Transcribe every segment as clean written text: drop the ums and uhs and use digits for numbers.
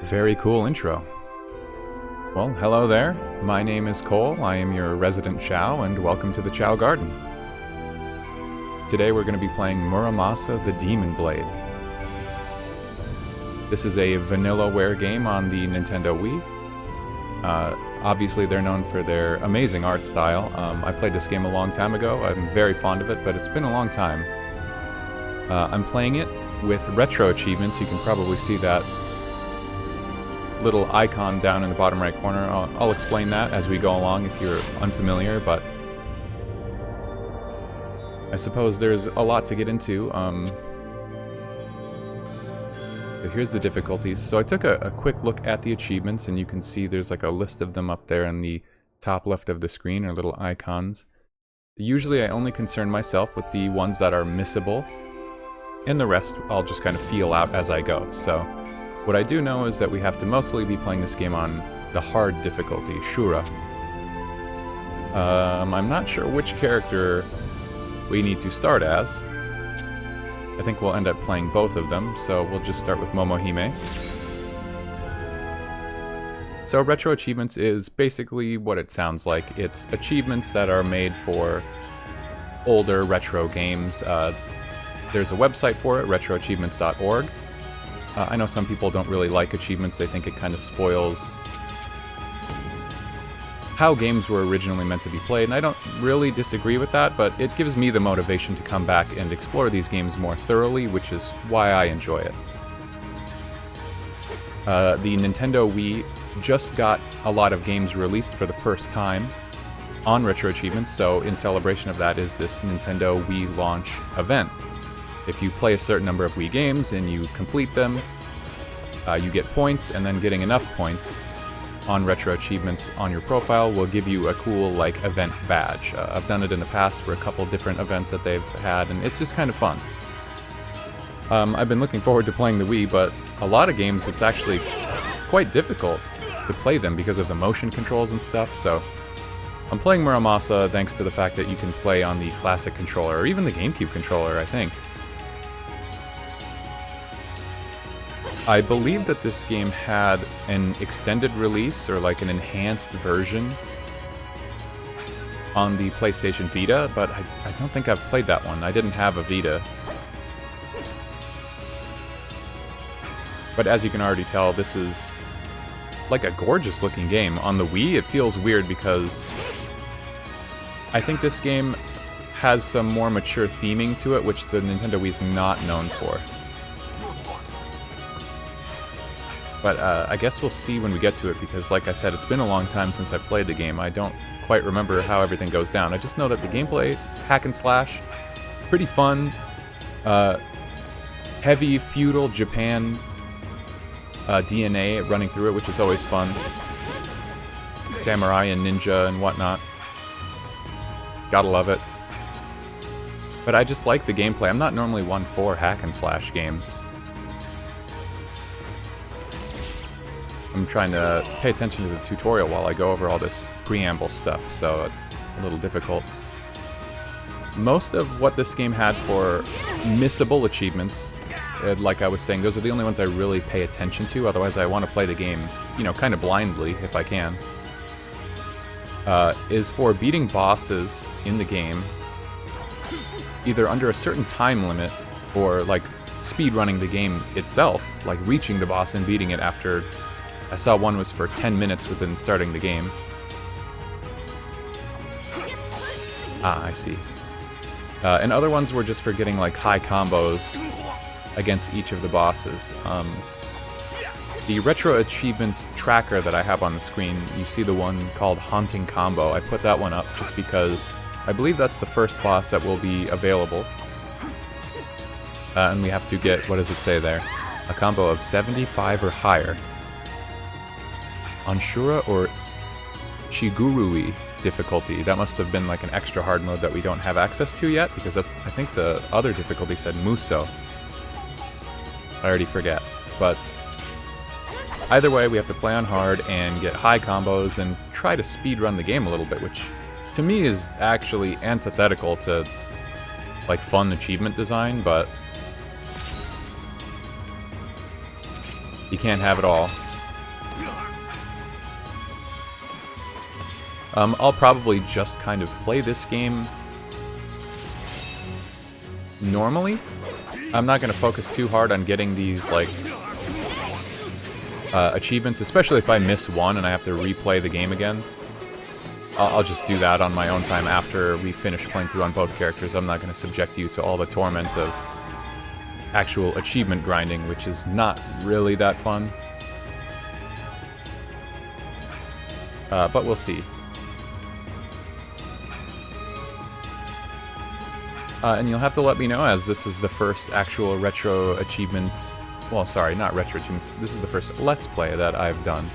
Very cool intro. Well, hello there. My name is Cole. I am your resident Chao, and welcome to the Chao Garden. Today we're going to be playing Muramasa the Demon Blade. This is a vanillaware game on the Nintendo Wii. Obviously they're known for their amazing art style. I played this game a long time ago. I'm very fond of it, but it's been a long time. I'm playing it with RetroAchievements. You can probably see that little icon down in the bottom right corner. I'll explain that as we go along if you're unfamiliar, but I suppose there's a lot to get into. But here's the difficulties. So I took a quick look at the achievements, and you can see there's like a list of them up there in the top left of the screen, or little icons. Usually I only concern myself with the ones that are missable, and the rest I'll just kind of feel out as I go. So what I do know is that we have to mostly be playing this game on the hard difficulty, Shura. I'm not sure which character we need to start as. I think we'll end up playing both of them, so we'll just start with Momohime. So RetroAchievements is basically what it sounds like. It's achievements that are made for older retro games. There's a website for it, retroachievements.org. I know some people don't really like achievements. They think it kind of spoils how games were originally meant to be played, and I don't really disagree with that, but it gives me the motivation to come back and explore these games more thoroughly, which is why I enjoy it. The Nintendo Wii just got a lot of games released for the first time on RetroAchievements, so in celebration of that is this Nintendo Wii Launch Event. If you play a certain number of Wii games and you complete them, you get points, and then getting enough points on RetroAchievements on your profile will give you a cool, like, event badge. I've done it in the past for a couple different events that they've had, and it's just kind of fun. I've been looking forward to playing the Wii, but a lot of games it's actually quite difficult to play them because of the motion controls and stuff, so I'm playing Muramasa thanks to the fact that you can play on the classic controller, or even the GameCube controller, I think. I believe that this game had an extended release, or like an enhanced version, on the PlayStation Vita, but I don't think I've played that one. I didn't have a Vita. But as you can already tell, this is like a gorgeous looking game. On the Wii, it feels weird because I think this game has some more mature theming to it, which the Nintendo Wii is not known for. But I guess we'll see when we get to it, because like I said, it's been a long time since I played the game. I don't quite remember how everything goes down. I just know that the gameplay, hack and slash, pretty fun. Heavy feudal Japan DNA running through it, which is always fun. Samurai and ninja and whatnot. Gotta love it. But I just like the gameplay. I'm not normally one for hack and slash games. I'm trying to pay attention to the tutorial while I go over all this preamble stuff, so it's a little difficult. Most of what this game had for missable achievements, like I was saying, those are the only ones I really pay attention to, otherwise I want to play the game, you know, kind of blindly, if I can, is for beating bosses in the game, either under a certain time limit, or like speedrunning the game itself, like reaching the boss and beating it after... I saw one was for 10 minutes within starting the game. Ah, I see. And other ones were just for getting like high combos against each of the bosses. The RetroAchievements tracker that I have on the screen, you see the one called Haunting Combo. I put that one up just because I believe that's the first boss that will be available. And we have to get, what does it say there? A combo of 75 or higher. On Shura or Shigurui difficulty. That must have been like an extra hard mode that we don't have access to yet, because I think the other difficulty said Muso. I already forget. But either way, we have to play on hard and get high combos and try to speedrun the game a little bit, which to me is actually antithetical to like fun achievement design, but you can't have it all. I'll probably just kind of play this game normally. I'm not going to focus too hard on getting these, like, achievements, especially if I miss one and I have to replay the game again. I'll just do that on my own time after we finish playing through on both characters. I'm not going to subject you to all the torment of actual achievement grinding, which is not really that fun. But we'll see. And you'll have to let me know, as this is the first actual Retro Achievements... Well, sorry, not Retro Achievements. This is the first Let's Play that I've done.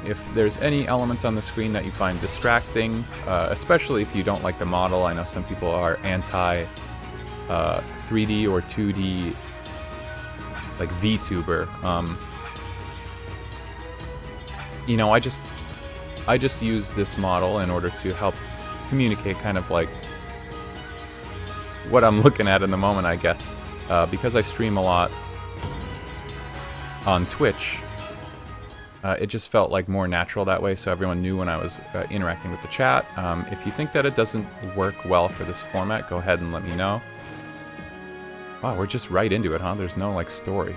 If there's any elements on the screen that you find distracting, especially if you don't like the model, I know some people are anti 3D or 2D, like VTuber. You know, I just use this model in order to help communicate kind of like what I'm looking at in the moment, I guess. Because I stream a lot on Twitch, it just felt like more natural that way, so everyone knew when I was interacting with the chat. If you think that it doesn't work well for this format, go ahead and let me know. Wow, we're just right into it, huh? There's no, like, story.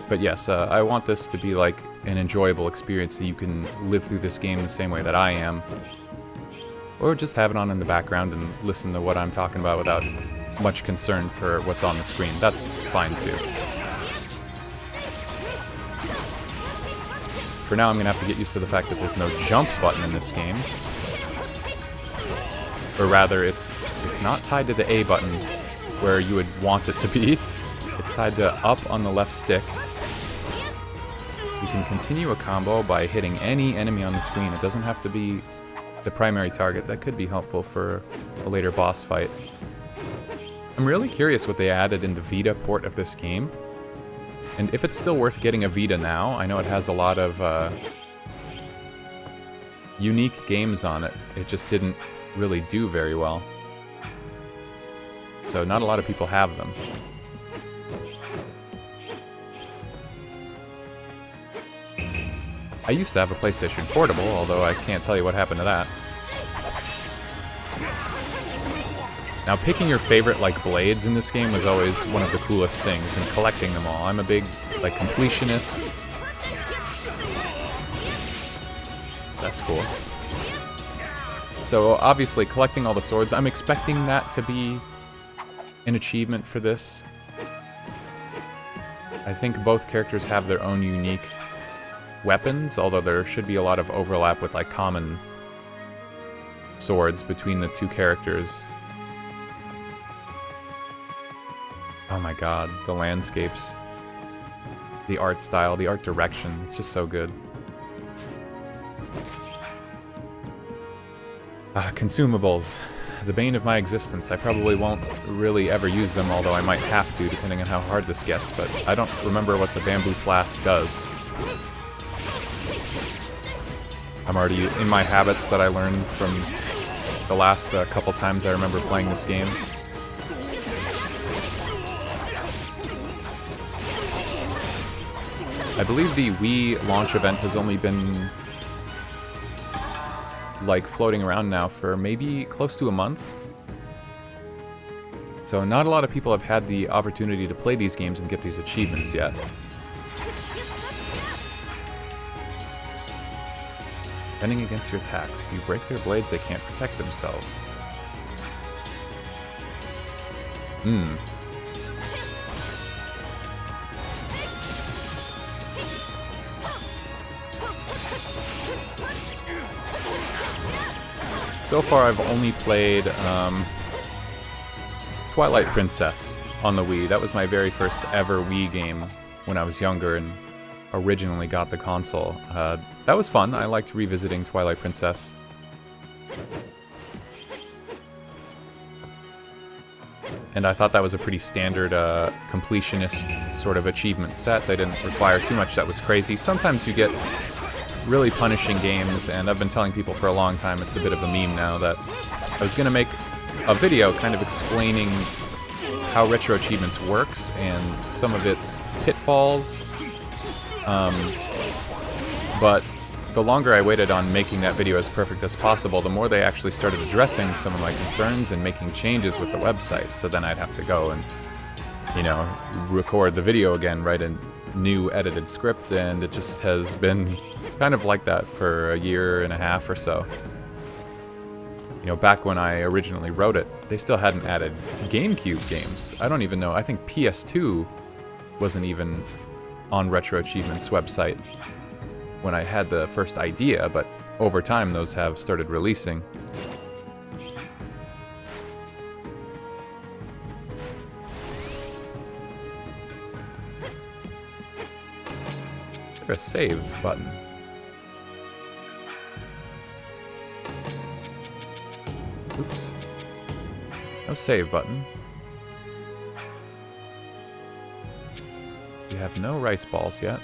But yes, I want this to be like an enjoyable experience so you can live through this game the same way that I am. Or just have it on in the background and listen to what I'm talking about without much concern for what's on the screen. That's fine too. For now, I'm going to have to get used to the fact that there's no jump button in this game. Or rather, it's not tied to the A button where you would want it to be. It's tied to up on the left stick. You can continue a combo by hitting any enemy on the screen. It doesn't have to be the primary target. That could be helpful for a later boss fight. I'm really curious what they added in the Vita port of this game. And if it's still worth getting a Vita now. I know it has a lot of unique games on it. It just didn't really do very well. So not a lot of people have them. I used to have a PlayStation Portable, although I can't tell you what happened to that. Now, picking your favorite, like, blades in this game was always one of the coolest things, and collecting them all. I'm a big, like, completionist. That's cool. So, obviously, collecting all the swords, I'm expecting that to be an achievement for this. I think both characters have their own unique weapons, although there should be a lot of overlap with, like, common swords between the two characters. Oh my god, the landscapes, the art style, the art direction, it's just so good. Consumables, the bane of my existence. I probably won't really ever use them, although I might have to, depending on how hard this gets, but I don't remember what the bamboo flask does. I'm already in my habits that I learned from the last couple times I remember playing this game. I believe the Wii Launch Event has only been, like, floating around now for maybe close to a month. So not a lot of people have had the opportunity to play these games and get these achievements yet. Defending against your attacks. If you break their blades, they can't protect themselves. So far, I've only played Twilight Princess on the Wii. That was my very first ever Wii game when I was younger and originally got the console. That was fun. I liked revisiting Twilight Princess. And I thought that was a pretty standard completionist sort of achievement set. They didn't require too much that was crazy. Sometimes you get really punishing games, and I've been telling people for a long time, it's a bit of a meme now, that I was going to make a video kind of explaining how Retro Achievements works and some of its pitfalls. But the longer I waited on making that video as perfect as possible, the more they actually started addressing some of my concerns and making changes with the website. So then I'd have to go and, you know, record the video again, write a new edited script, and it just has been kind of like that for a year and a half or so. You know, back when I originally wrote it, they still hadn't added GameCube games. I don't even know. I think PS2 wasn't even on Retro Achievements website when I had the first idea, but over time those have started releasing. Is there a save button? Oops. No save button. We have no rice balls yet.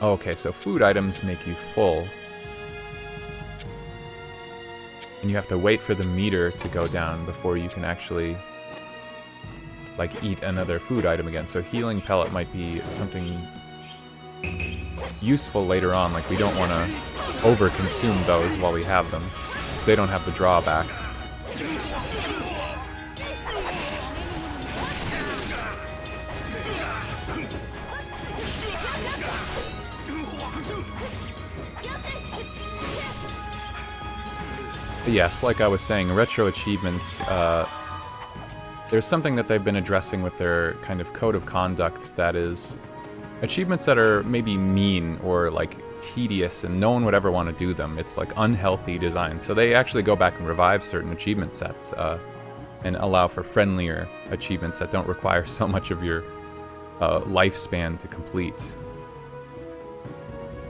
Okay, so food items make you full. And you have to wait for the meter to go down before you can actually, like, eat another food item again. So healing pellet might be something useful later on. Like, we don't want to over-consume those while we have them, because they don't have the drawback. But yes, like I was saying, Retro Achievements, there's something that they've been addressing with their kind of code of conduct that is achievements that are maybe mean or like tedious and no one would ever want to do them. It's like unhealthy design. So they actually go back and revive certain achievement sets and allow for friendlier achievements that don't require so much of your lifespan to complete.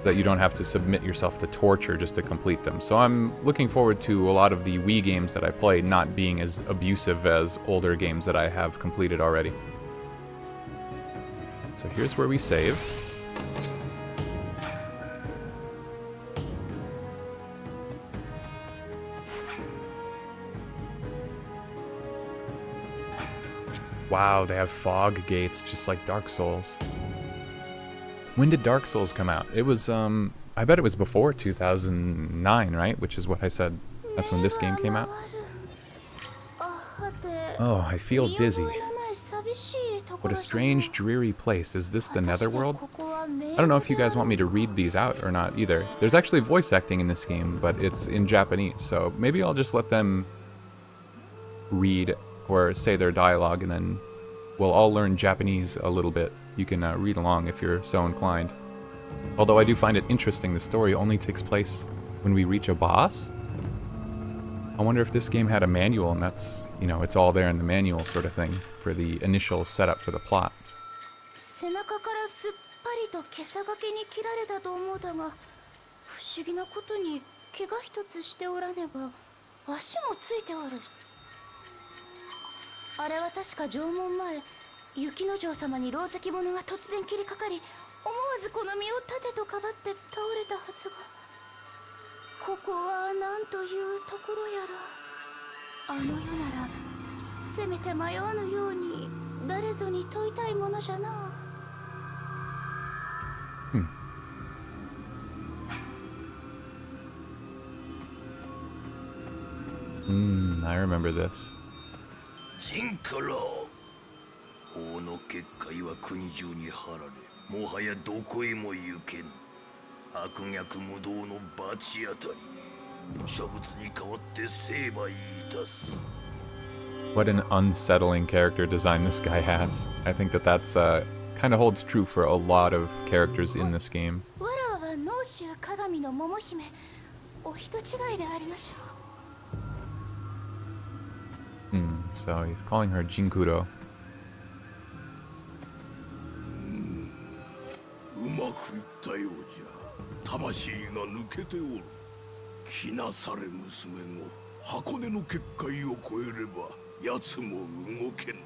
That you don't have to submit yourself to torture just to complete them. So I'm looking forward to a lot of the Wii games that I play not being as abusive as older games that I have completed already. So here's where we save. Wow, they have fog gates just like Dark Souls. When did Dark Souls come out? It was, I bet it was before 2009, right? Which is what I said. That's when this game came out. Oh, I feel dizzy. What a strange, dreary place. Is this the Netherworld? I don't know if you guys want me to read these out or not either. There's actually voice acting in this game, but it's in Japanese, so maybe I'll just let them read or say their dialogue, and then we'll all learn Japanese a little bit. You can read along if you're so inclined. Although I do find it interesting, the story only takes place when we reach a boss. I wonder if this game had a manual, and that's, you know, it's all there in the manual sort of thing for the initial setup for the plot. I remember this. 法の結界は国中に張られ、もはやどこへも行けぬ。悪逆無道の罰当たりに、諸物に代わって成敗いたす。 What an unsettling character design this guy has. I think that that's kind of holds true for a lot of characters in this game. So he's calling her Jinkuro. うまくいったようじゃ。魂が抜けておる。来なされ娘も箱根の結界を越えれば奴も動けぬ。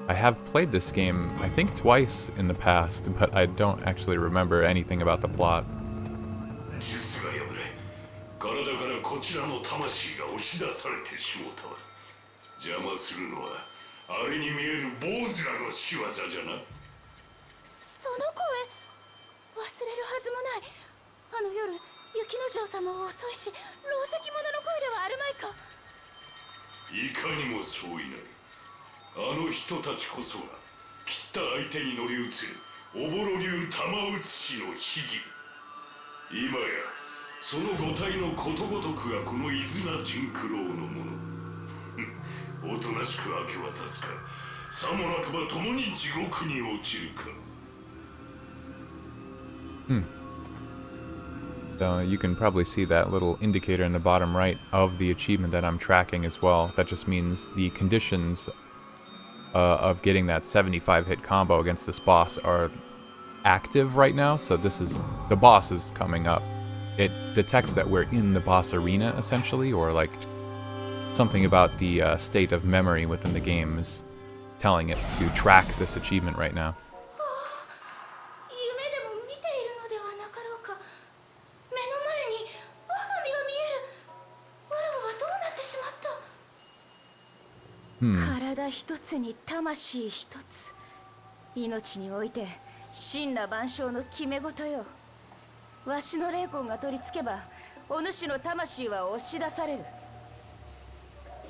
I have played this game, I think twice in the past, but I don't actually remember anything about the plot. 術が破れ、体からこちらの魂が押し出されてしもうたわ。邪魔するのはあれに見える坊主らの仕業じゃな。その声忘れるはずもない。あの夜雪之丞様は遅いし、ろう石者の声ではあるまいか。いかにもそういない。あの人たちこそが切った相手に乗り移るおぼろ流玉写しの秘技。今やその五体のことごとくがこの伊豆名陣九郎のもの。おとなしく明け渡すか、さもなくば共に地獄に落ちるか。So you can probably see that little indicator in the bottom right of the achievement that I'm tracking as well. That just means the conditions of getting that 75 hit combo against this boss are active right now. So this is, the boss is coming up. It detects that we're in the boss arena essentially, or like something about the state of memory within the game is telling it to track this achievement right now. 夢でも見ているのではなかろうか。目の前に我が身が見える。わらわはどうなってしまった。体一つに魂一つ。命において真羅万象の決め事よ。わしの霊魂が取り付けば、お主の魂は押し出される。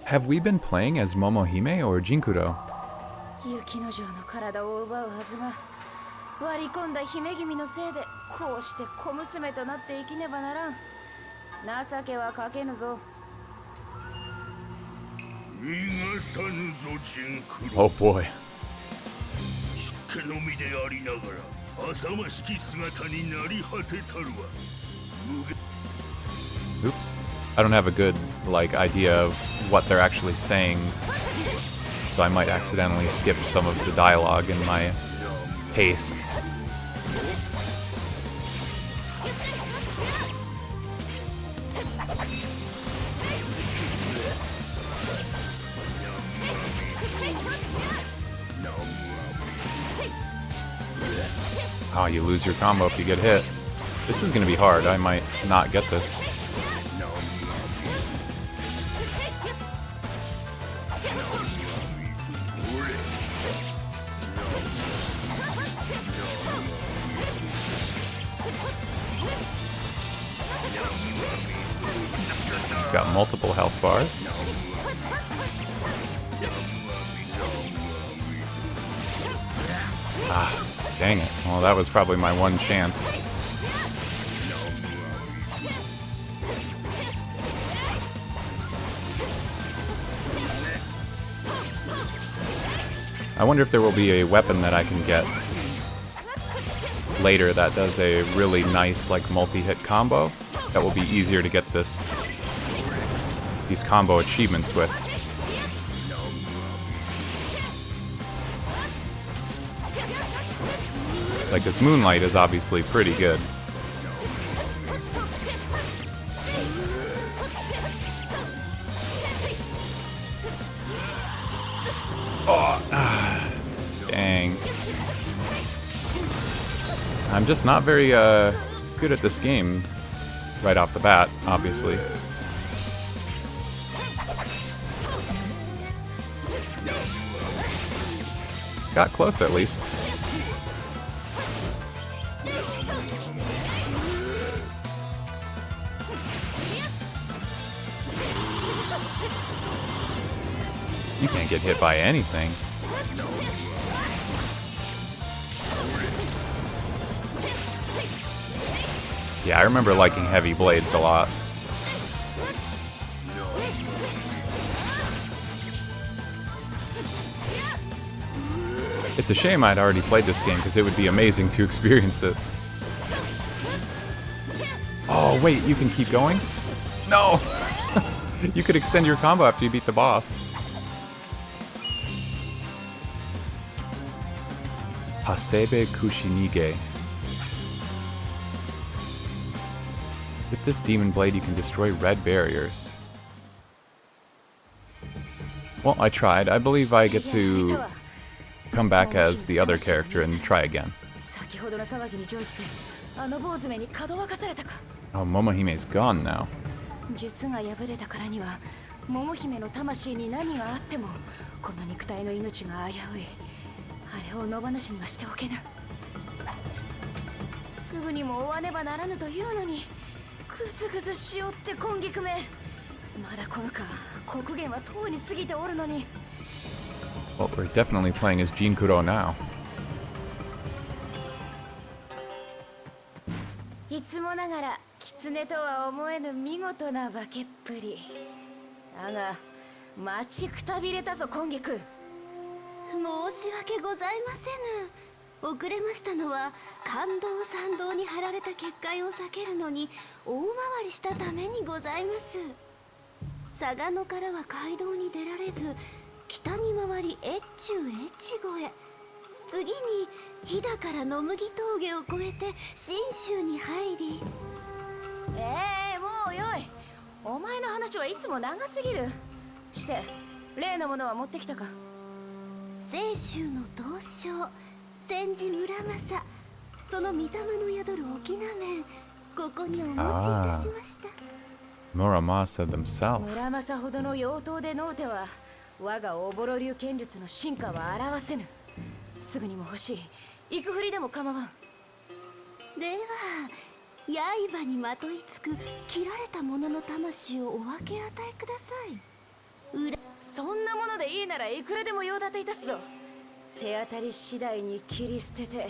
Have we been playing as Momohime or Jinkuro? 雪之丞の体を奪うはずが、割り込んだ姫君のせいでこうして小娘となって生きねばならん。情けはかけぬぞ。逃がさぬぞ陣九 Oh 郎。 boy. 湿気の身でありながら浅ましき姿になり果てたるわ。 Oops. I don't have a good, like, idea of what they're actually saying, so I might accidentally skip some of the dialogue in my haste. Oh, you lose your combo if you get hit. This is gonna be hard. I might not get this. He's got multiple health bars. Ah, dang it. Well, that was probably my one chance. I wonder if there will be a weapon that I can get later that does a really nice, like, multi-hit combo that will be easier to get these combo achievements with. Like, this Moonlight is obviously pretty good. Oh, dang. I'm just not very good at this game right off the bat, obviously. Got close at least. You can't get hit by anything. Yeah, I remember liking heavy blades a lot. It's a shame I'd already played this game because it would be amazing to experience it. Oh, wait, you can keep going? No! You could extend your combo after you beat the boss. Hasebe Kushinige. With this demon blade, you can destroy red barriers. Well, I tried. I believe I get to come back as the other character and try again. Oh, Momohime's gone now. 術が破れたからには桃姫の魂に何があってもこの肉体の命が危うい。あれを野放しにはしておけぬ。すぐにも追わねばならぬというのにグズグズしようって今菊め。まだこのか刻限はとうに過ぎておるのに。 Well, we're definitely playing as Jinkuro now. いつもながら狐とは思えぬ見事な化けっぷりだが、待ちくたびれたぞ今菊。申し訳ございませぬ。遅れましたのは感動参道に貼られた結界を避けるのに大回りしたためにございます。嵯峨野からは街道に出られず、北に回り越中越後へ、次に飛騨から野麦峠を越えて信州に入り。もうよい。お前の話はいつも長すぎる。して例のものは持ってきたか。清州の刀匠千治村正、その御霊の宿る沖縄面、ここにお持ちいたしました。Muramasa themselves. 村正ほどの妖刀でのうては我がおぼろ流剣術の進化は表せぬ。すぐにも欲しい。行くふりでも構わん。では刃にまといつく切られた者の魂をお分け与えください。そんなものでいいならいくらでも用立ていたすぞ。手当たり次第に切り捨てて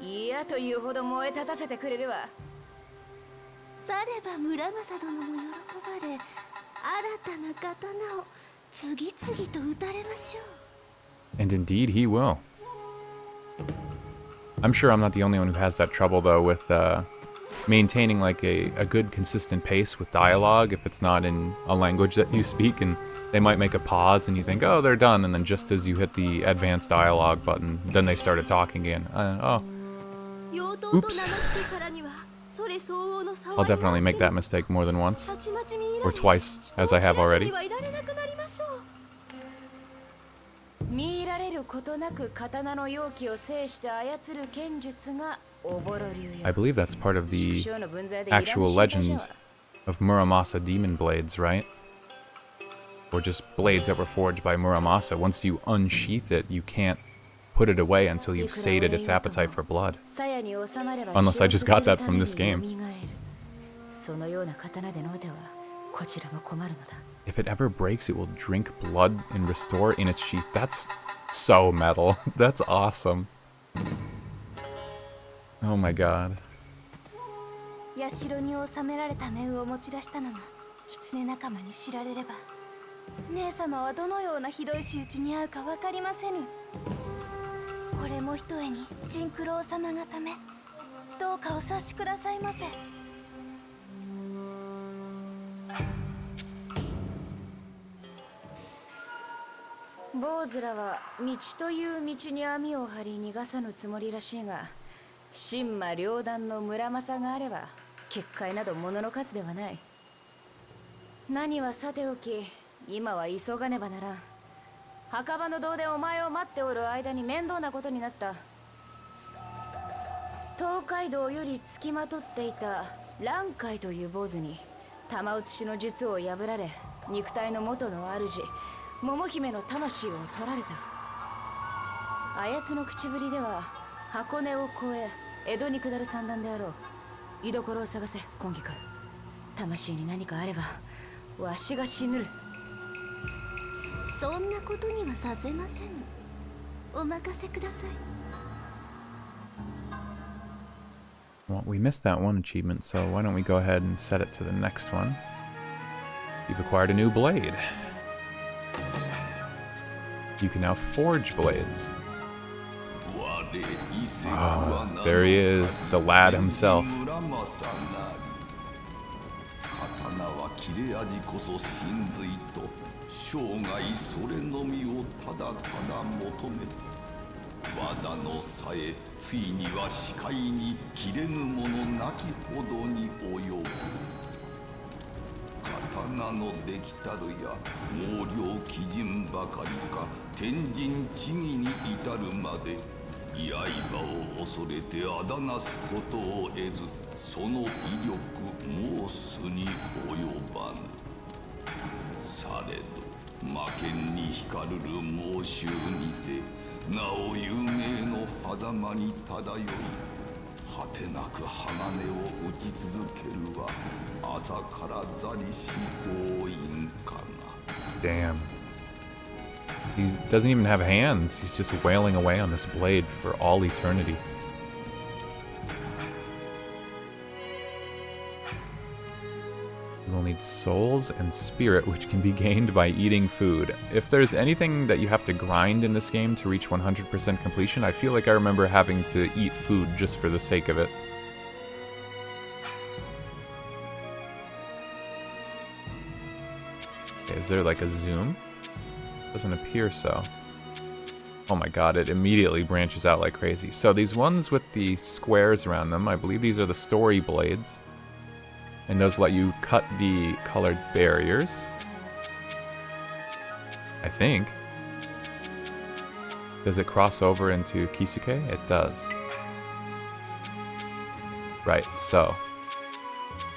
嫌というほど燃え立たせてくれるわ。されば村正殿も喜ばれ、新たな刀を次々と打たれましょう。 And indeed, he will. I'm sure I'm not the only one who has that trouble, though, with maintaining like a good, consistent pace with dialogue if it's not in a language that you speak, and they might make a pause and you think, oh, they're done, and then just as you hit the advanced dialogue button, then they started talking again. Oops. I'll definitely make that mistake more than once, or twice, as I have already. 見られることなく刀の容器を制して操る剣術がおぼろ流よ。 I believe that's part of the actual legend of Muramasa demon blades, right? Or just blades that were forged by Muramasa. Once you unsheath it, you can't put it away until you've sated its appetite for blood. Unless I just got that from this game. If it ever breaks, it will drink blood and restore in its sheath. That's so metal. That's awesome. Oh my god. 社に収められた面を持ち出したのが狐仲間に知られれば、姉様はどのようなひどい仕打ちに遭うか分かりませぬ。これもひとえに甚九郎様がため、どうかお察しくださいませ。坊主らは道という道に網を張り逃がさぬつもりらしいが、神馬両断の村正があれば結界など物の数ではない。何はさておき、今は急がねばならん。墓場の堂でお前を待っておる間に面倒なことになった。東海道より付きまとっていた蘭海という坊主に玉写しの術を破られ、肉体の元の主桃姫の魂を取られた。あやつの口ぶりでは箱根を越え江戸に下る算段であろう。居所を探せ今菊。魂に何かあればわしが死ぬ。そんなことにはさせませぬ。お任せください。 Well, we missed that one achievement, so why don't we go ahead and set it to the next one. You've acquired a new blade. You can now forge blades. There he is, the lad himself. 生涯それのみをただただ求め、技のさえついには視界に切れぬものなきほどに及ぶ。刀のできたるや毛量基準ばかりか天人知義に至るまで刃を恐れてあだなすことを得ず、その威力申すに及ばぬ。されど魔剣に光るる猛襲にて、なお有名の狭間に漂い、果てなく鋼を打ち続けるは朝からざりし強引かな。 Damn. He doesn't even have hands. He's just wailing away on this blade for all eternity. You will need souls and spirit, which can be gained by eating food. If there's anything that you have to grind in this game to reach 100% completion, I feel like I remember having to eat food just for the sake of it. Okay, is there like a zoom? Doesn't appear so. Oh my god, it immediately branches out like crazy. So these ones with the squares around them, I believe these are the story blades. And does let you cut the colored barriers. I think. Does it cross over into Kisuke? It does. Right, so.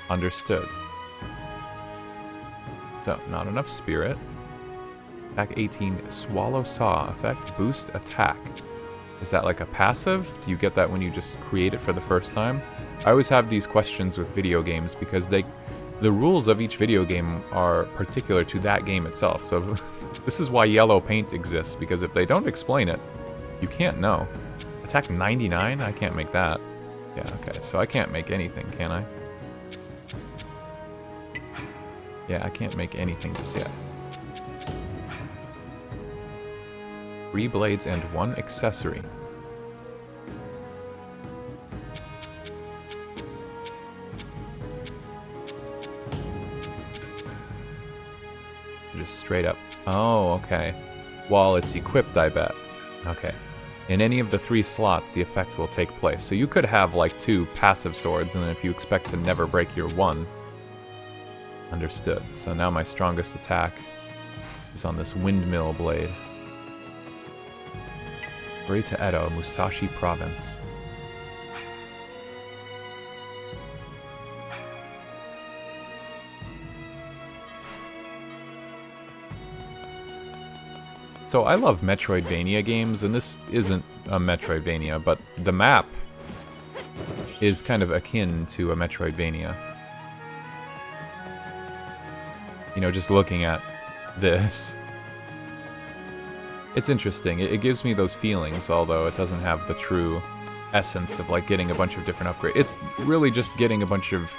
Understood. So, not enough spirit. Attack 18, Swallow Saw effect, boost attack. Is that like a passive? Do you get that when you just create it for the first time? I always have these questions with video games because the rules of each video game are particular to that game itself. So this is why yellow paint exists, because if they don't explain it, you can't know. Attack 99? I can't make that. Yeah, okay, so I can't make anything, can I? Yeah, I can't make anything just yet. 3 blades and 1 accessory. Just straight up. Oh, okay. While it's equipped, I bet. Okay. In any of the 3 slots, the effect will take place. So you could have like 2 passive swords, and then if you expect to never break your 1. Understood. So now my strongest attack is on this windmill blade. Great to Edo, Musashi Province. So I love Metroidvania games, and this isn't a Metroidvania, but the map is kind of akin to a Metroidvania. You know, just looking at this. It's interesting. It gives me those feelings, although it doesn't have the true essence of like getting a bunch of different upgrades. It's really just getting a bunch of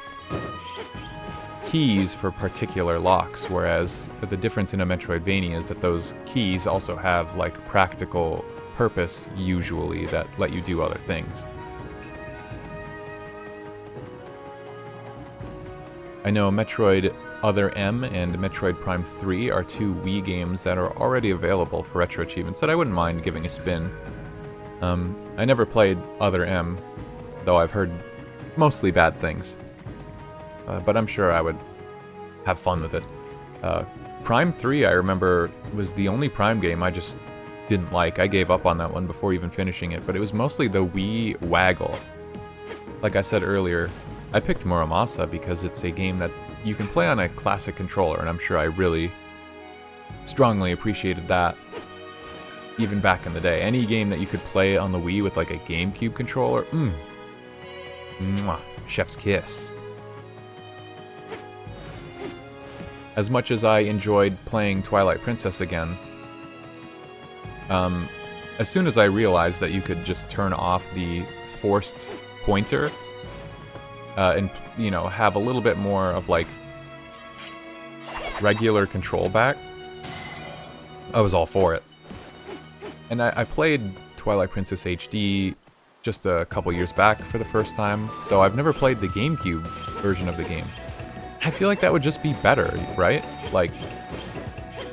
keys for particular locks, whereas the difference in a Metroidvania is that those keys also have like practical purpose, usually, that let you do other things. I know Metroid Other M and Metroid Prime 3 are 2 Wii games that are already available for Retro Achievements that I wouldn't mind giving a spin. I never played Other M, though I've heard mostly bad things. But I'm sure I would have fun with it. Prime 3, I remember, was the only Prime game I just didn't like. I gave up on that one before even finishing it, but it was mostly the Wii waggle. Like I said earlier, I picked Muramasa because it's a game that you can play on a classic controller, and I'm sure I really strongly appreciated that even back in the day. Any game that you could play on the Wii with like a GameCube controller, mwah, chef's kiss. As much as I enjoyed playing Twilight Princess again, as soon as I realized that you could just turn off the forced pointer and, you know, have a little bit more of like regular control back, I was all for it. And I played Twilight Princess HD just a couple years back for the first time, though I've never played the GameCube version of the game. I feel like that would just be better, right? Like,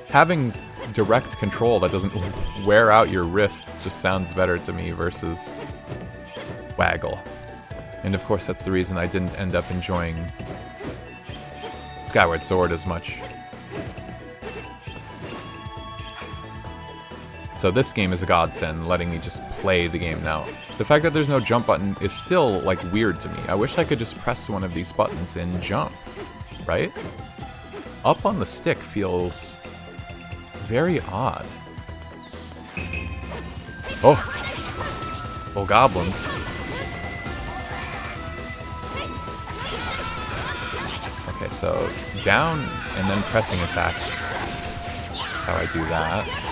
having direct control that doesn't wear out your wrist just sounds better to me versus waggle. And of course, that's the reason I didn't end up enjoying Skyward Sword as much. So this game is a godsend, letting me just play the game now. The fact that there's no jump button is still, like, weird to me. I wish I could just press one of these buttons and jump, right? Up on the stick feels very odd. Oh! Oh, goblins. Okay, so down and then pressing attack. That's how I do that.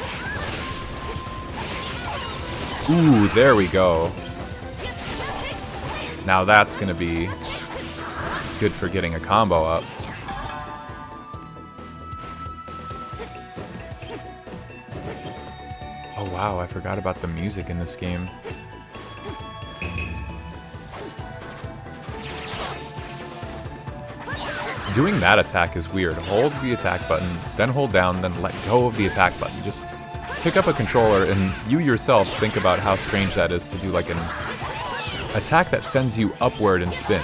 Ooh, there we go. Now that's gonna be good for getting a combo up. Oh wow, I forgot about the music in this game. Doing that attack is weird. Hold the attack button, then hold down, then let go of the attack button. Just pick up a controller and you yourself think about how strange that is to do like an attack that sends you upward and spin.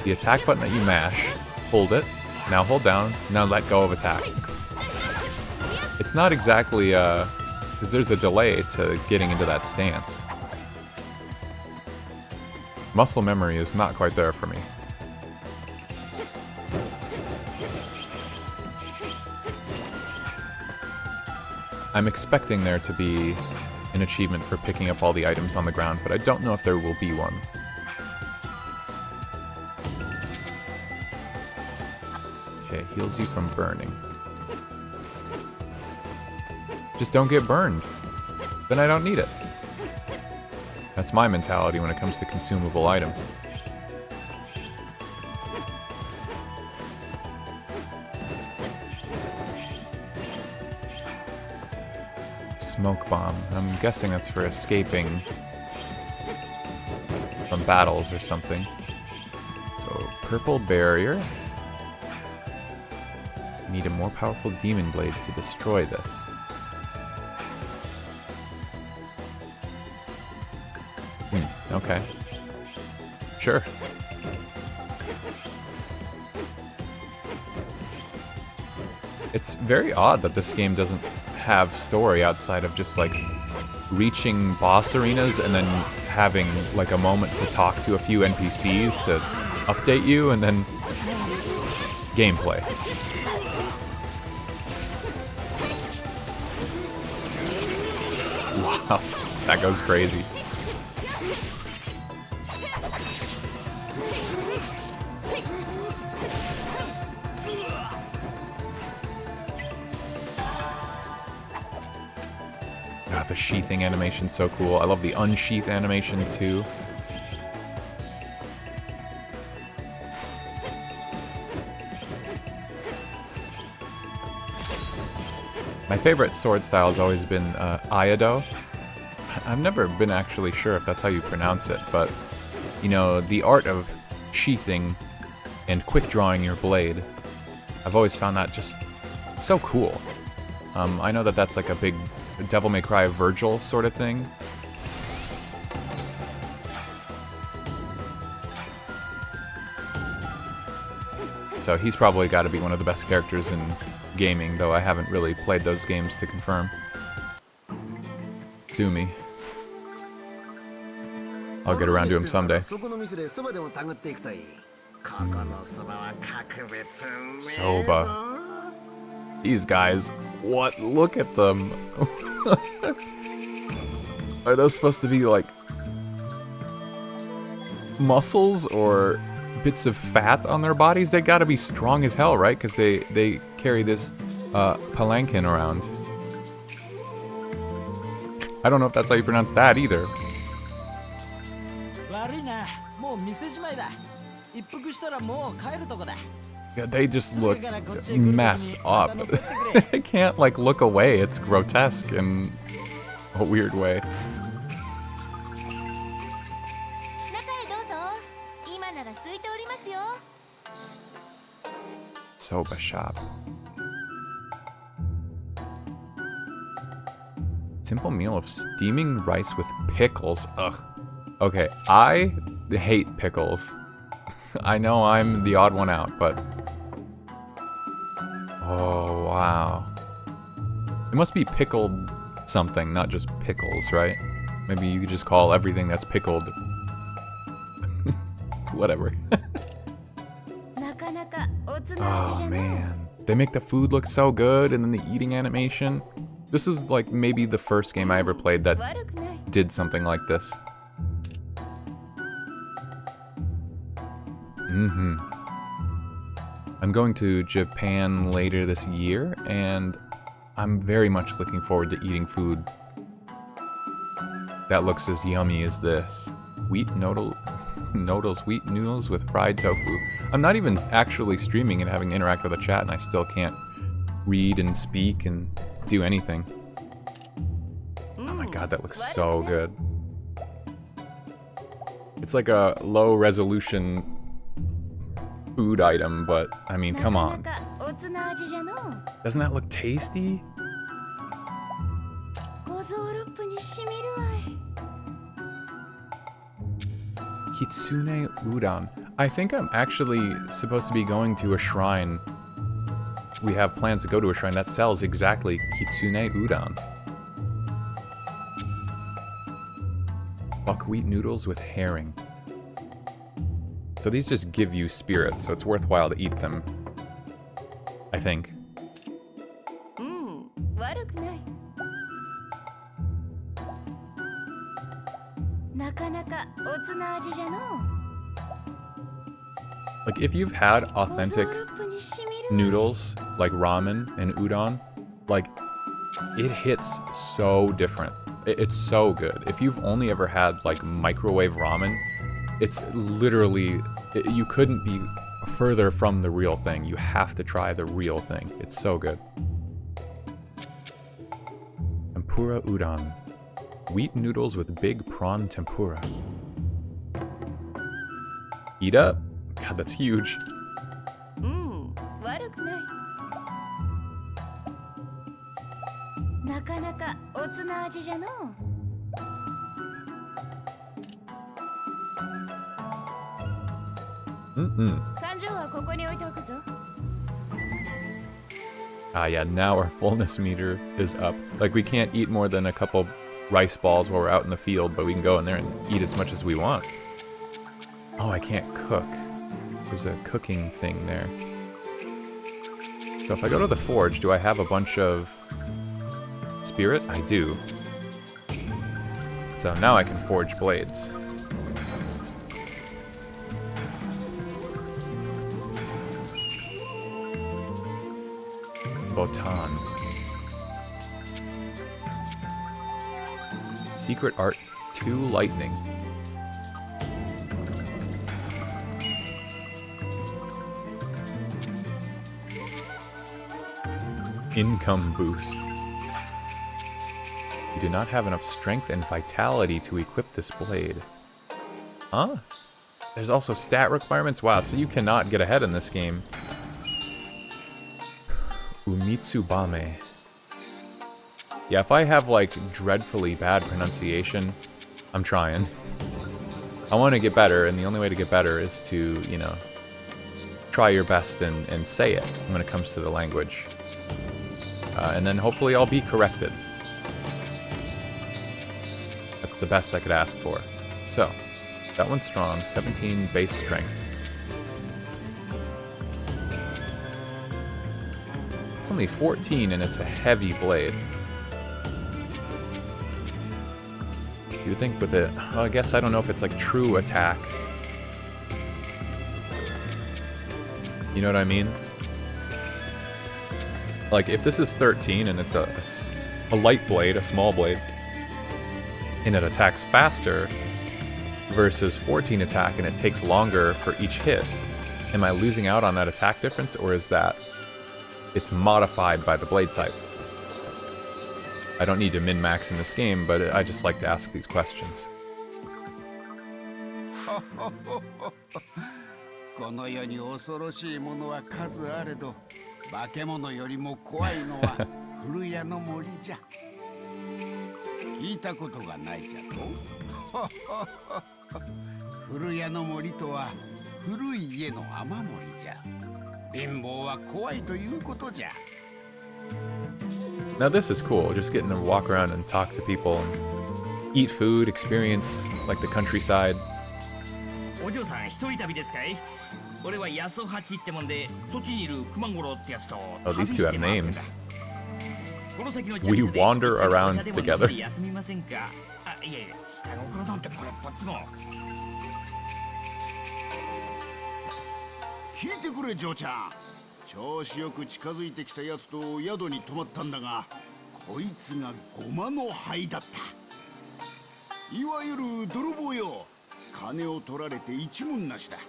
The attack button that you mash, hold it, now hold down, now let go of attack. It's not exactly, because there's a delay to getting into that stance. Muscle memory is not quite there for me. I'm expecting there to be an achievement for picking up all the items on the ground, but I don't know if there will be one. Okay, heals you from burning. Just don't get burned. Then I don't need it. That's my mentality when it comes to consumable items. Smoke bomb. I'm guessing that's for escaping from battles or something. So, purple barrier. Need a more powerful demon blade to destroy this. Okay. Sure. It's very odd that this game doesn't have story outside of just like reaching boss arenas and then having like a moment to talk to a few NPCs to update you and then gameplay. Wow, that goes crazy. The sheathing animation's so cool. I love the unsheath animation too. My favorite sword style has always been Iado. I've never been actually sure if that's how you pronounce it, but you know, the art of sheathing and quick drawing your blade, I've always found that just so cool. I know that that's like a big Devil May Cry Virgil sort of thing. So he's probably got to be one of the best characters in gaming, though I haven't really played those games to confirm. Tsumi. I'll get around to him someday. Soba. These guys, what? Look at them. Are those supposed to be like muscles or bits of fat on their bodies? They gotta be strong as hell, right? Because they carry this palanquin around. I don't know if that's how you pronounce that either. Yeah, they just look messed up. I can't like look away. It's grotesque in a weird way. Soba shop. Simple meal of steaming rice with pickles. Ugh. Okay, I hate pickles. I know I'm the odd one out, but... Oh, wow. It must be pickled something, not just pickles, right? Maybe you could just call everything that's pickled whatever. Oh man, they make the food look so good, and then the eating animation. This is like maybe the first game I ever played that did something like this. I'm going to Japan later this year, and I'm very much looking forward to eating food that looks as yummy as this. Wheat noodles with fried tofu. I'm not even actually streaming and having to interact with the chat, and I still can't read and speak and do anything. Oh my god, that looks so good. It's like a low resolution food item, but I mean, come on. Doesn't that look tasty? Kitsune udon. I think I'm actually supposed to be going to a shrine. We have plans to go to a shrine that sells exactly kitsune udon. Buckwheat noodles with herring. So these just give you spirit, so it's worthwhile to eat them. I think. Like, if you've had authentic noodles, like ramen and udon, like, it hits so different. It's so good. If you've only ever had, like, microwave ramen, it's literally, you couldn't be further from the real thing. You have to try the real thing. It's so good. Tempura udon. Wheat noodles with big prawn tempura. Eat up. God, that's huge. Ah, yeah, now our fullness meter is up. Like, we can't eat more than a couple rice balls while we're out in the field, but we can go in there and eat as much as we want. Oh, I can't cook. There's a cooking thing there. So if I go to the forge, do I have a bunch of spirit? I do. So now I can forge blades. Botan. Secret Art 2 Lightning. Income boost. You do not have enough strength and vitality to equip this blade. Huh? There's also stat requirements? Wow, so you cannot get ahead in this game. Umitsubame. Yeah, if I have, like, dreadfully bad pronunciation, I'm trying. I want to get better, and the only way to get better is to, you know, try your best and say it when it comes to the language. And then hopefully I'll be corrected. That's the best I could ask for. So, that one's strong. 17 base strength. It's only 14 and it's a heavy blade. You would think with it, well, I guess I don't know if it's like true attack. You know what I mean? Like, if this is 13 and it's a light blade, a small blade, and it attacks faster versus 14 attack and it takes longer for each hit, am I losing out on that attack difference, or is that it's modified by the blade type? I don't need to min-max in this game, but I just like to ask these questions. この世に恐ろしいものは数あれど、化け物よりも怖いのは古谷の森じゃ。聞いたことがないじゃと。古谷の森とは古い家の雨漏りじゃ。貧乏は怖いということじゃ。Now this is cool, just getting to walk around and talk to people and eat food, experience like the countryside. お嬢さん一人旅ですかい？俺は安尾八ってもんで、そっちにいる熊五郎ってやつと Oh, 旅 these し two て have 回ってん names. だ。この先の We 茶店で wander 一緒にお around 茶でも飲ん together. で休みませんか？あ、いえいえ、下心なんてこれっぽっちも。聞いてくれ嬢ちゃん。調子よく近づいてきたやつと宿に泊まったんだが、こいつがゴマの灰だった。いわゆる泥棒よ。金を取られて一文なしだ。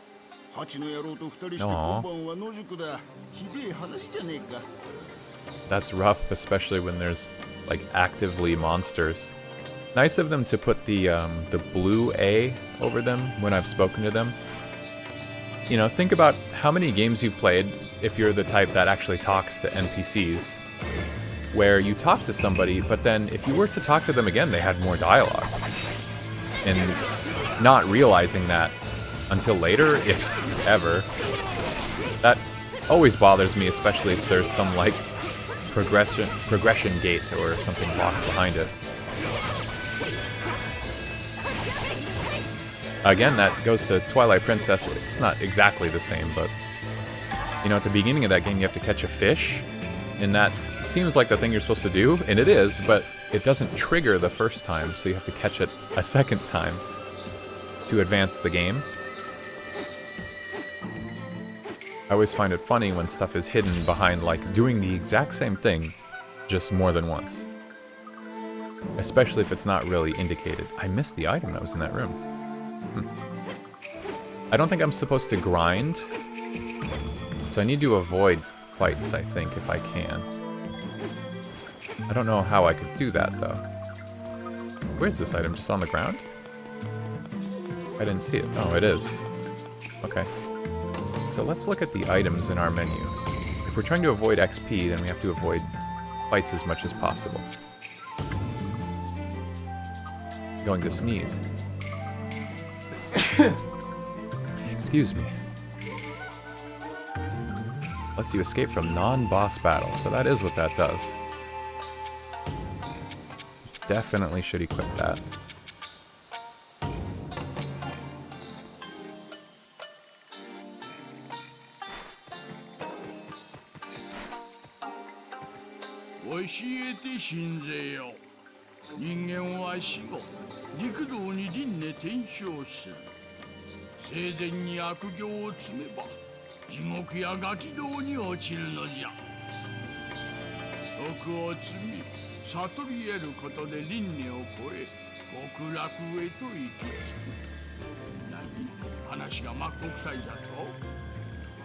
ハチの野郎と二人して今晩は野宿だ。ひでえ話じゃねえか。That's rough, especially when there's like actively monsters. Nice of them to put the blue A over them when I've spoken to them. You know, think about how many games you've played if you're the type that actually talks to NPCs, where you talk to somebody, but then if you were to talk to them again, they had more dialogue. And not realizing that until later, if ever, that always bothers me, especially if there's some like progression gate or something locked behind it. Again, that goes to Twilight Princess. It's not exactly the same, but you know, at the beginning of that game, you have to catch a fish, and that seems like the thing you're supposed to do, and it is, but it doesn't trigger the first time, so you have to catch it a second time to advance the game. I always find it funny when stuff is hidden behind, like, doing the exact same thing, just more than once. Especially if it's not really indicated. I missed the item that was in that room. I don't think I'm supposed to grind, so I need to avoid fights, I think, if I can. I don't know how I could do that, though. Where's this item? Just on the ground? I didn't see it. Oh, it is. Okay. So let's look at the items in our menu. If we're trying to avoid XP, then we have to avoid fights as much as possible. Going to sneeze. Excuse me. Lets you escape from non-boss battles, so that is what that does. Definitely should equip that.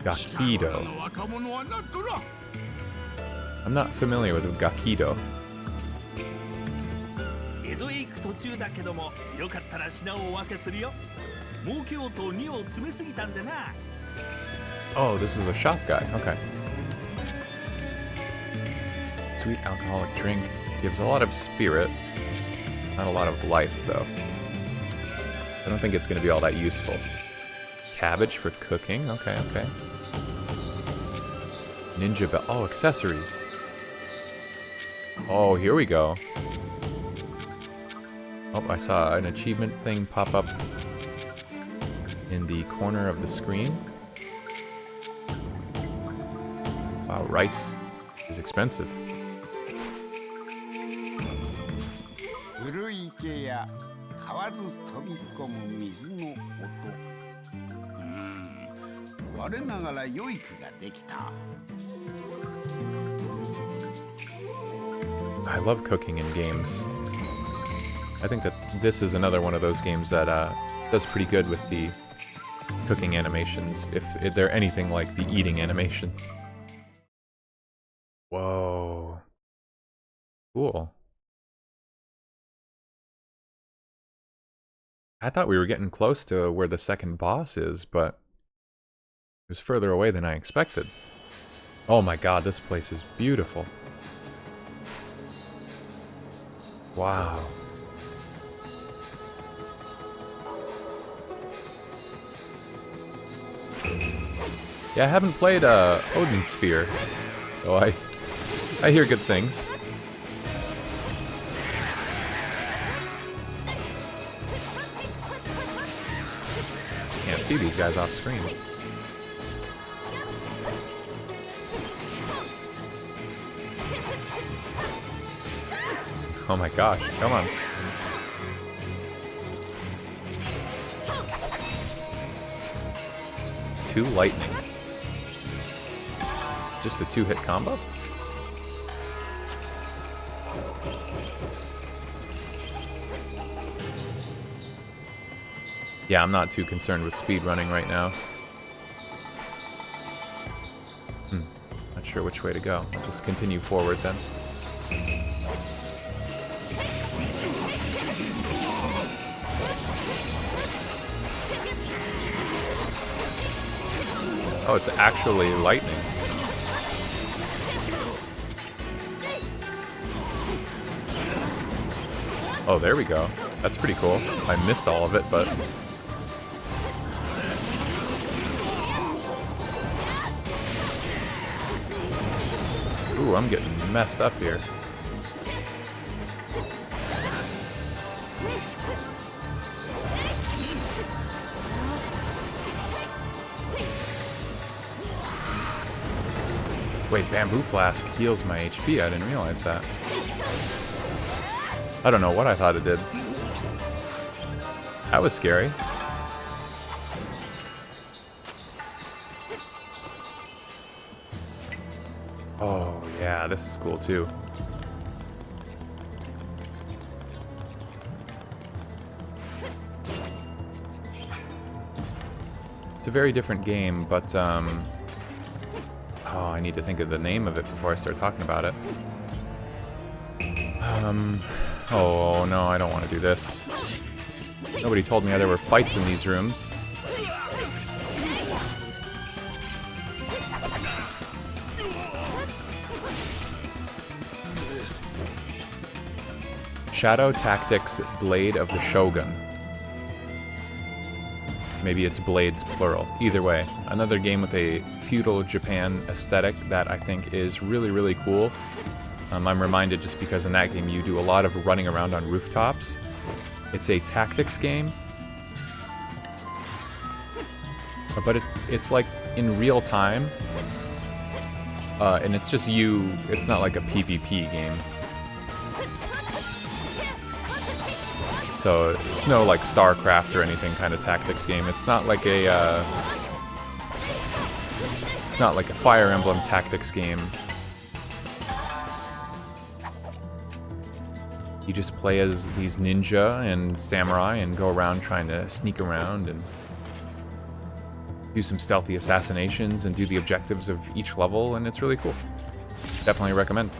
Gakido. I'm not familiar with Gakido. 江戸へ行く途中だけども、よかったら品をお分けするよ。儲けようと荷を詰めすぎたんでな。Oh, this is a shop guy. Okay. Sweet alcoholic drink. Gives a lot of spirit. Not a lot of life, though. I don't think it's going to be all that useful. Cabbage for cooking. Okay, okay. Ninja belt. Oh, accessories. Oh, here we go. Oh, I saw an achievement thing pop up in the corner of the screen. Wow, rice is expensive. 古い池や川ず飛び込む水の音。我ながら良い句ができた。I love cooking in games. I think that this is another one of those games that does pretty good with the cooking animations, if they're anything like the eating animations. Whoa. Cool. I thought we were getting close to where the second boss is, but it was further away than I expected. Oh my god, this place is beautiful. Wow. Yeah, I haven't played Odin Sphere, so I hear good things. see these guys off screen. Oh my gosh, come on. Two lightning. Just a two-hit combo? Yeah, I'm not too concerned with speed running right now. Not sure which way to go. I'll just continue forward then. Oh, it's actually lightning. Oh, there we go. That's pretty cool. I missed all of it, but... Ooh, I'm getting messed up here. Wait, Bamboo Flask heals my HP. I didn't realize that. I don't know what I thought it did. That was scary. Oh, yeah, this is cool too. It's a very different game, but oh, I need to think of the name of it before I start talking about it. Oh no, I don't want to do this. Nobody told me there were fights in these rooms. Shadow Tactics Blade of the Shogun. Maybe it's Blades plural. Either way, another game with a feudal Japan aesthetic that I think is really, really cool. I'm reminded just because in that game you do a lot of running around on rooftops. It's a tactics game. But it's like in real time. And it's just you. It's not like a PvP game. So it's no like StarCraft or anything kind of tactics game. It's not like a Fire Emblem tactics game. You just play as these ninja and samurai and go around trying to sneak around and do some stealthy assassinations and do the objectives of each level, and it's really cool. Definitely recommend.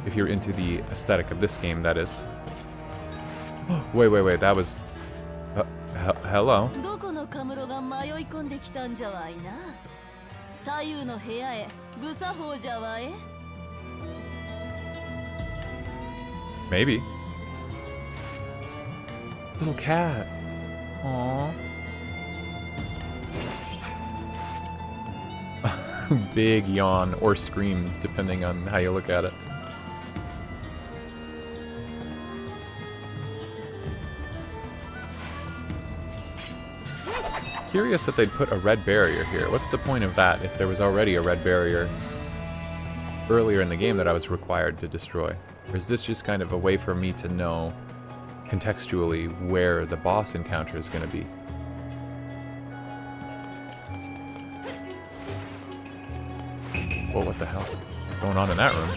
If you're into the aesthetic of this game, that is. Wait, that was... hello? Maybe. Little cat. Aww. Big yawn or scream, depending on how you look at it. Curious that they'd put a red barrier here. What's the point of that if there was already a red barrier earlier in the game that I was required to destroy? Or is this just kind of a way for me to know contextually where the boss encounter is going to be? Well, what the hell's going on in that room?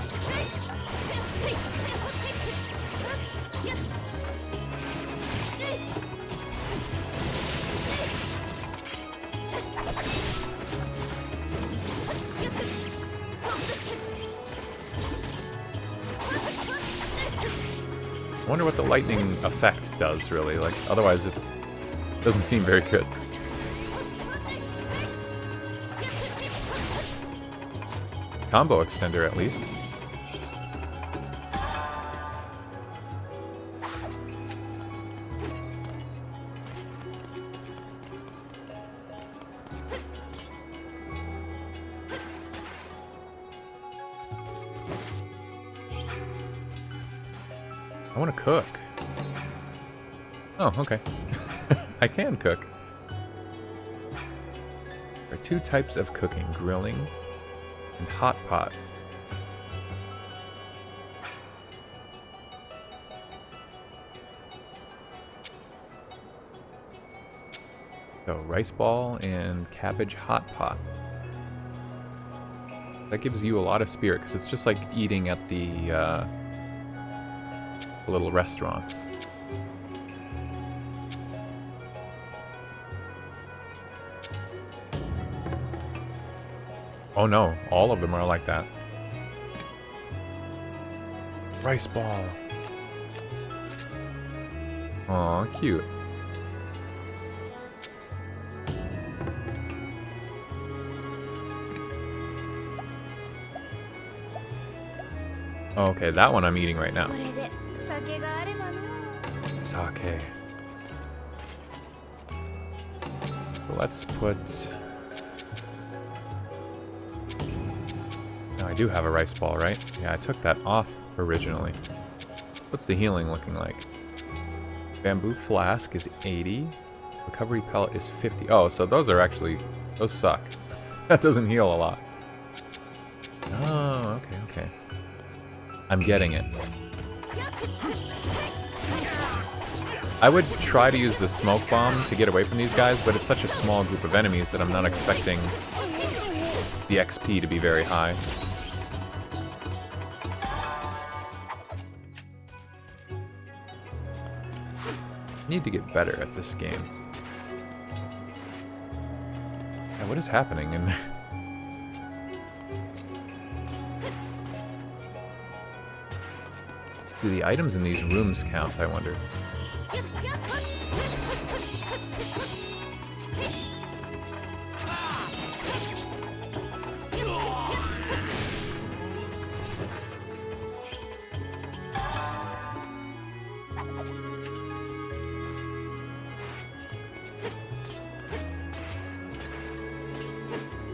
I wonder what the lightning effect does, really. Like, otherwise it doesn't seem very good. Combo extender, at least. I want to cook. Oh, okay. I can cook. There are two types of cooking, grilling and hot pot. So rice ball and cabbage hot pot. That gives you a lot of spirit because it's just like eating at the little restaurants. Oh no, all of them are like that. Rice ball. Aw, cute. Okay, that one I'm eating right now. これで酒があればな。 Sake. Let's put... Now I do have a rice ball, right? Yeah, I took that off originally. What's the healing looking like? Bamboo flask is 80. Recovery pellet is 50. Oh, so those are actually... Those suck. That doesn't heal a lot. Oh, okay, okay. I'm getting it. I would try to use the smoke bomb to get away from these guys, but it's such a small group of enemies that I'm not expecting the XP to be very high. Need to get better at this game. Yeah, what is happening in there? Do the items in these rooms count, I wonder?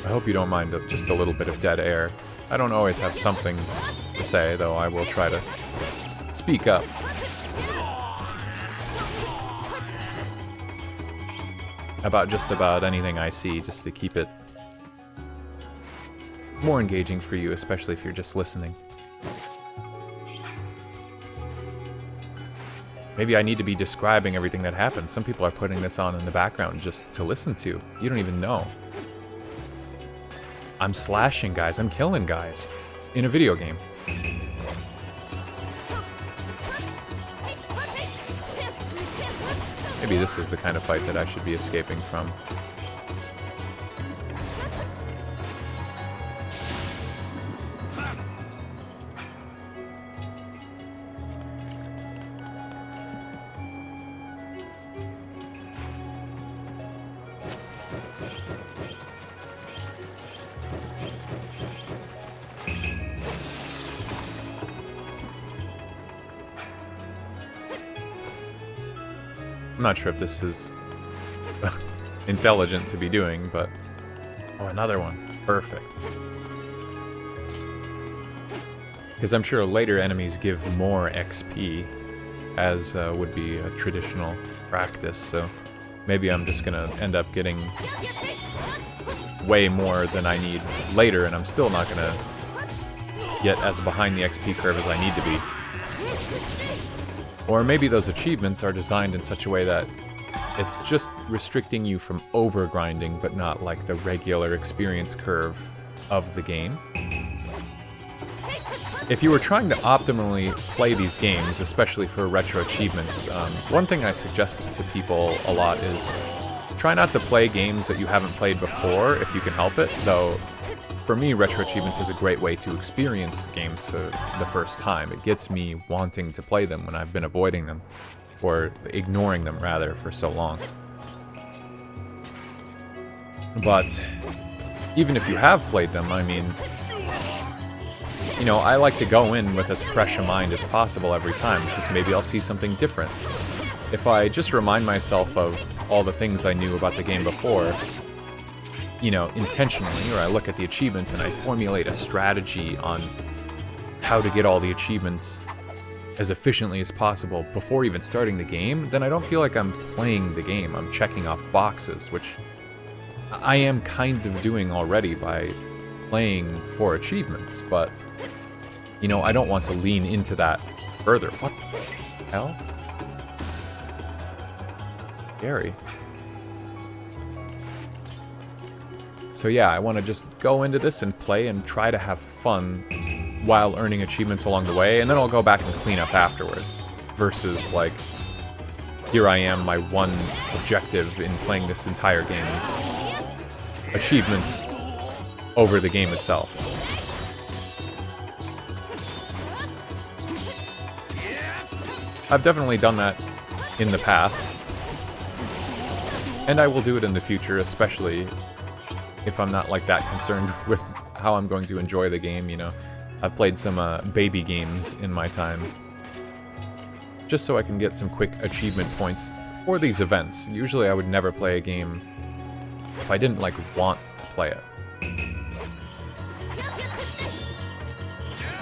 I hope you don't mind just a little bit of dead air. I don't always have something to say, though I will try to speak up. About just about anything I see, just to keep it more engaging for you, especially if you're just listening. Maybe I need to be describing everything that happens. Some people are putting this on in the background just to listen to. You don't even know. I'm slashing guys, I'm killing guys in a video game. Maybe this is the kind of fight that I should be escaping from. I'm not sure if this is intelligent to be doing, but... Oh, another one. Perfect. Because I'm sure later enemies give more XP, as would be a traditional practice, so maybe I'm just gonna end up getting way more than I need later, and I'm still not gonna get as behind the XP curve as I need to be. Or maybe those achievements are designed in such a way that it's just restricting you from over-grinding, but not like the regular experience curve of the game. If you were trying to optimally play these games, especially for retro achievements, one thing I suggest to people a lot is try not to play games that you haven't played before if you can help it, though for me, Retro Achievements is a great way to experience games for the first time. It gets me wanting to play them when I've been avoiding them, or ignoring them, rather, for so long. But even if you have played them, I mean, you know, I like to go in with as fresh a mind as possible every time, because maybe I'll see something different. If I just remind myself of all the things I knew about the game before, you know, intentionally, or I look at the achievements and I formulate a strategy on how to get all the achievements as efficiently as possible before even starting the game, then I don't feel like I'm playing the game. I'm checking off boxes, which I am kind of doing already by playing for achievements, but, you know, I don't want to lean into that further. What the hell? Scary. So yeah, I want to just go into this and play and try to have fun while earning achievements along the way, and then I'll go back and clean up afterwards. Versus, like, here I am, my one objective in playing this entire game is achievements over the game itself. I've definitely done that in the past, and I will do it in the future, especially if I'm not like that concerned with how I'm going to enjoy the game, you know. I've played some baby games in my time, just so I can get some quick achievement points for these events. Usually I would never play a game if I didn't, like, want to play it.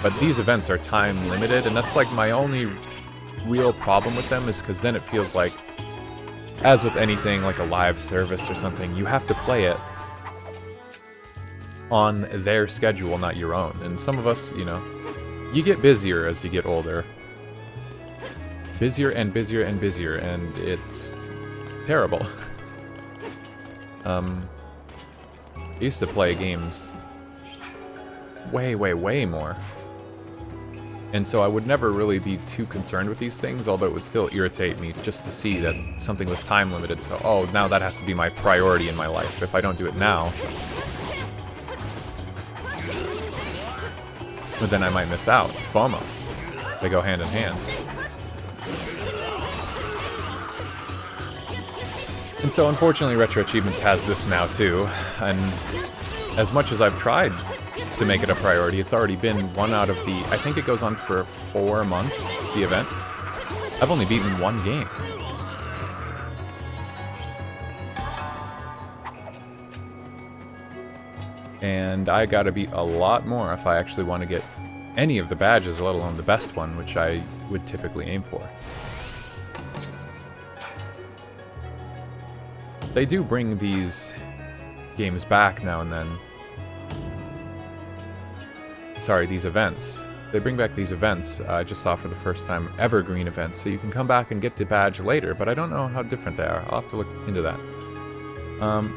But these events are time limited, and that's like my only real problem with them, is because then it feels like, as with anything like a live service or something, you have to play it on their schedule, not your own. And some of us, you know, you get busier as you get older. Busier and busier and busier, and it's terrible. I used to play games way, way, way more. And so I would never really be too concerned with these things, although it would still irritate me just to see that something was time limited. So, oh, now that has to be my priority in my life. If I don't do it now, but then I might miss out. FOMO. They go hand in hand. And so unfortunately Retro Achievements has this now too, and as much as I've tried to make it a priority, it's already been one out of the, I think it goes on for 4 months, the event. I've only beaten one game. And I gotta beat a lot more if I actually want to get any of the badges, let alone the best one, which I would typically aim for. They do bring these games back now and then. Sorry, these events. They bring back these events. I just saw for the first time evergreen events, so you can come back and get the badge later, but I don't know how different they are. I'll have to look into that.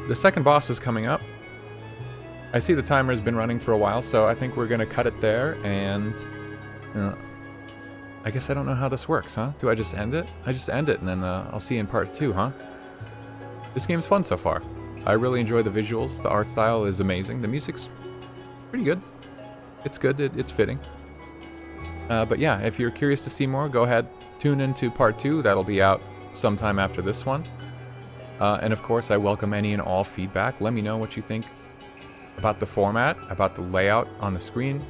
The second boss is coming up. I see the timer's been running for a while, so I think we're gonna cut it there, and I guess I don't know how this works, huh? Do I just end it? I just end it, and then I'll see you in part 2, huh? This game's fun so far. I really enjoy the visuals. The art style is amazing. The music's pretty good. It's good. It's fitting. But yeah, if you're curious to see more, go ahead, tune into part 2. That'll be out sometime after this one. And of course, I welcome any and all feedback. Let me know what you think about the format, about the layout on the screen,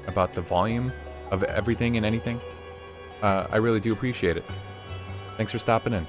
about the volume of everything and anything. I really do appreciate it. Thanks for stopping in.